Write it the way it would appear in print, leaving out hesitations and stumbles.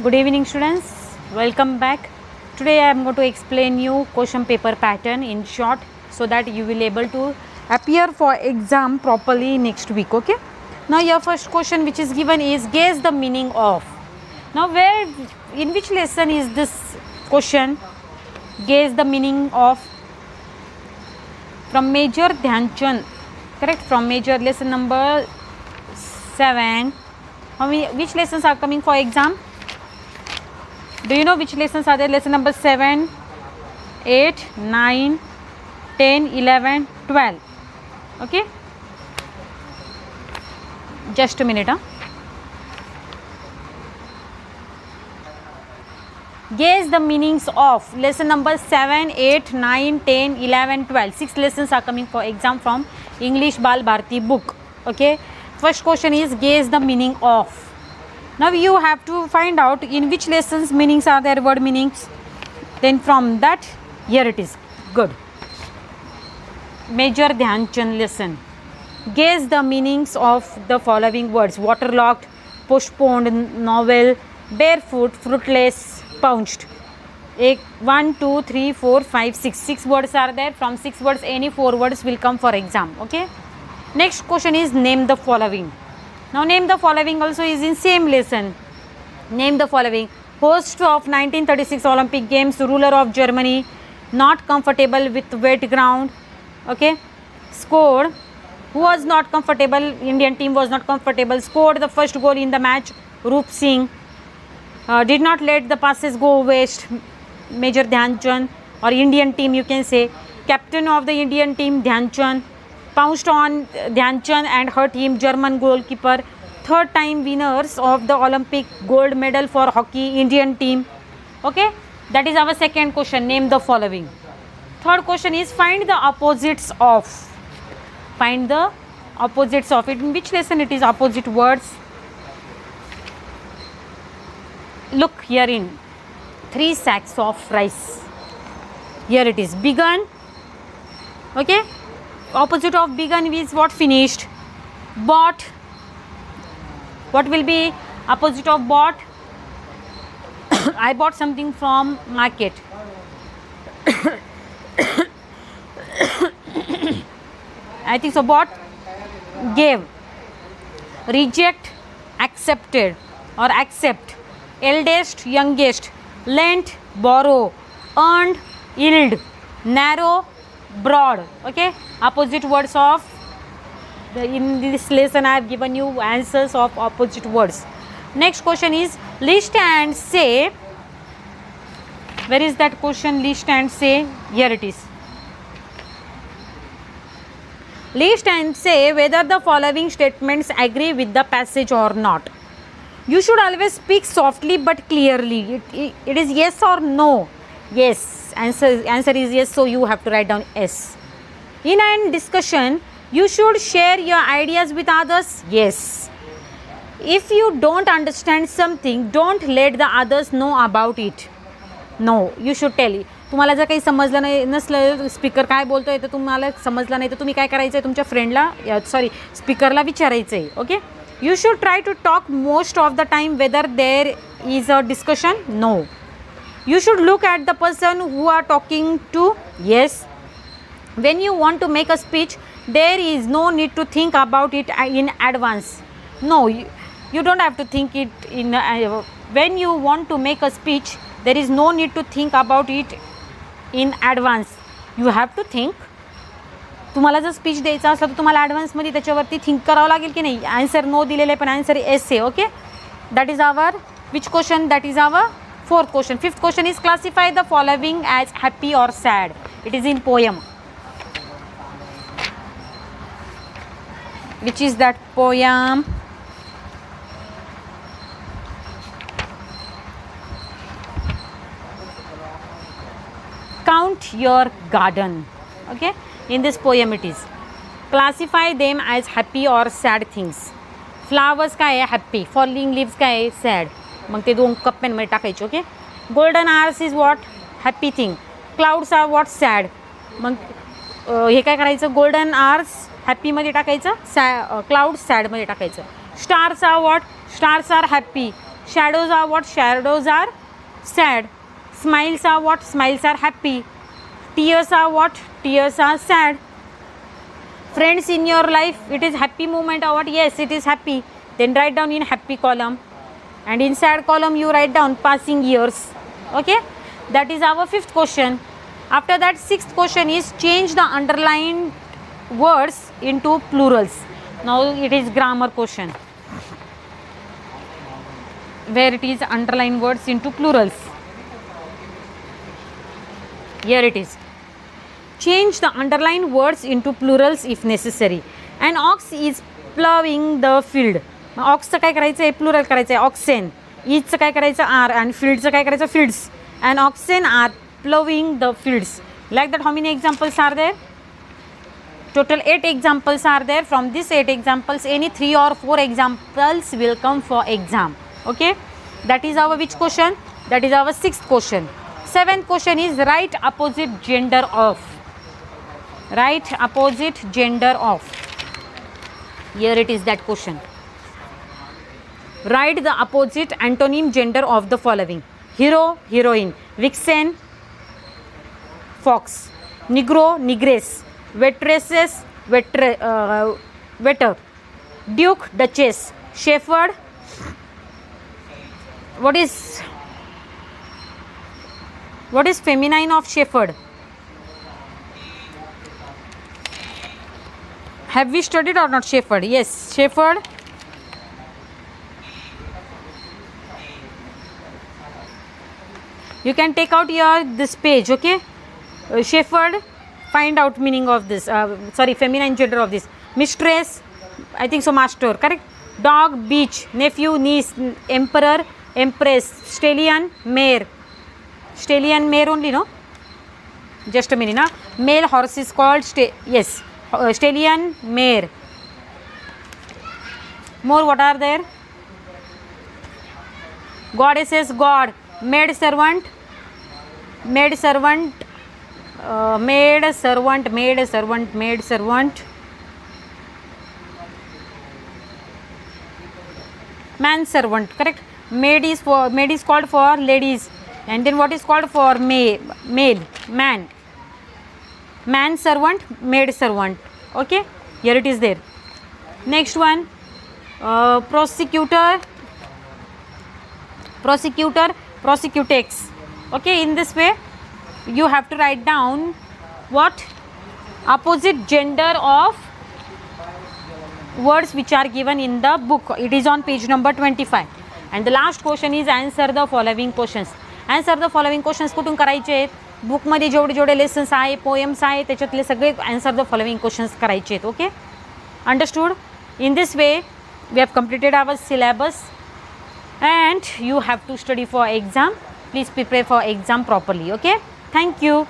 Good evening students, welcome back. Today I am going to explain you question paper pattern in short so that you will able to appear for exam properly next week. Okay, now your first question which is given is guess the meaning of. Now in which lesson is this question? Guess the meaning of. From Major Dhyan Chand, correct, from Major lesson number 7. Which lessons are coming for exam? Do you know which lessons are there? Lesson number 7, 8, 9, 10, 11, 12. Okay, just a minute. Guess the meanings of lesson number 7, 8, 9, 10, 11, 12. 6 lessons are coming for exam from English Bal Bharti book. Okay, first question is guess the meaning of. Now you have to find out in which lessons meanings are there, word meanings. Then from that, here it is. Good. Major Dhyan Chand lesson. Guess the meanings of the following words: waterlogged, postponed, novel, barefoot, fruitless, pounched. 1, 2, 3, 4, 5, 6. 6 words are there. From 6 words, any 4 words will come for exam. Okay. Next question is name the following. Now name the following also is in same lesson. Name the following: host of 1936 Olympic Games, ruler of Germany, not comfortable with wet ground. Okay, scored. Who was not comfortable? Indian team was not comfortable. Scored the first goal in the match. Roop Singh. Did not let the passes go waste. Major Dhyan Chand, or Indian team you can say. Captain of the Indian team Dhyan Chand. Pounced on Dhyan Chand and hurt him. German goalkeeper. Third time winners of the Olympic gold medal for hockey, Indian team. Okay, that is our second question. Name the following. Third question is find the opposites of. Find the opposites of it. In which lesson it is opposite words? Look here in 3 sacks of rice. Here it is. Begun. Okay. Opposite of begun is what? Finished. Bought. What will be opposite of bought? I bought something from market. I think so. Bought. Gave. Reject. Accepted or accept. Eldest, youngest. Lent, borrow. Earned, yield. Narrow, broad. Okay, opposite words of in this lesson I have given you answers of opposite words. Next question is list and say. Where is that question? List and say. Here it is. List and say whether the following statements agree with the passage or not. You should always speak softly but clearly. It is yes or no. Yes. Answer is yes, so you have to write down yes. In a discussion, you should share your ideas with others. Yes. If you don't understand something, don't let the others know about it. No, you should tell. तुम्हाला जर काही समजलं नाही नसलं speaker काय बोलतोय तर तुम्हाला समजलं नाही तर तुम्ही काय करायचं आहे तुमच्या फ्रेंडला स्पीकरला विचारायचं आहे. Okay, you should try to talk most of the time whether there is a discussion. No. You should look at the person who are talking to. Yes. When you want to make a speech, there is no need to think about it in advance. No, you don't have to think it in when you want to make a speech, there is no need to think about it in advance. You have to think. तुम्हाला जर speech द्यायचा असला तर तुम्हाला ॲडव्हान्समध्ये त्याच्यावरती think करावं लागेल की नाही. आन्सर नो दिलेलं आहे पण आन्सर एस आहे. Okay, that is our which question? That is our fourth question. Fifth question is classify the following as happy or sad. It is in poem. Which is that poem? Count your garden. Okay, in this poem it is classify them as happy or sad things. Flowers काय आहे? happy. Falling leaves काय आहे? sad. मग ते 2 cup pen मध्ये टाकायचे. Okay, golden hours is what? happy thing. Clouds are what? sad. मग हे काय करायचं? golden hours हॅपीमध्ये टाकायचं, क्लाउड सॅडमध्ये टाकायचं. Stars are what? Stars are happy. Shadows are what? Shadows are sad. Smiles are what? Smiles are happy. Tears are what? Tears are sad. Friends in your life, it is happy moment or what? Yes, it is happy. Then write down in happy column, and in sad column you write down passing years. Okay, that is our fifth question. After that, sixth question is change the underlined words into plurals. Now it is grammar question, where it is underlined words into plurals. Here it is. Change the underlined words into plurals if necessary. An ox is plowing the field. ऑक्सचं काय करायचं आहे? Plural करायचं आहे. ऑक्सेन. ईजचं काय करायचं? Are. आणि फील्डचं काय करायचं? Fields. And oxen are ploughing the fields. Like that, how many examples are there? Total 8 examples are there. From these 8 examples, any 3 or 4 examples will come for exam. Okay, that is our which question? That is our sixth question. Seventh question is write opposite gender of. Write opposite gender of. Here it is, that question. Write the opposite antonym gender of the following: hero, heroine; vixen, fox; negro, negress; waitresses, waiter; duke, duchess; shepherd. What is feminine of shepherd? Have we studied or not shepherd? Yes, shepherd. You can take out this page. Okay, shepherd, find out meaning of this, feminine gender of this. Mistress, I think so, master, correct. Dog, beach; nephew, niece; emperor, empress; stallion, mare. Stallion, mare only, no? Just a minute. Male horse is called stallion, mare. More, what are there? Goddesses, god; maid servant, maid servant; maid servant, maid servant, maid servant; man servant, correct. Maid is called for ladies, and then what is called for male, man. Man servant, maid servant. Okay, here it is there. Next one, prosecutor, prosecutrix. Okay, in this way you have to write down what? Opposite gender of words which are given in the book. It is on page number 25. And the last question is answer the following questions. Answer the following questions कुठून करायचे आहेत? बुकमध्ये जेवढे lessons आहे, poems आहे, त्याच्यातले सगळे answer the following questions करायचे आहेत. Okay, understood? In this way we have completed our syllabus and you have to study for exam. Please prepare for exam properly. Okay, thank you.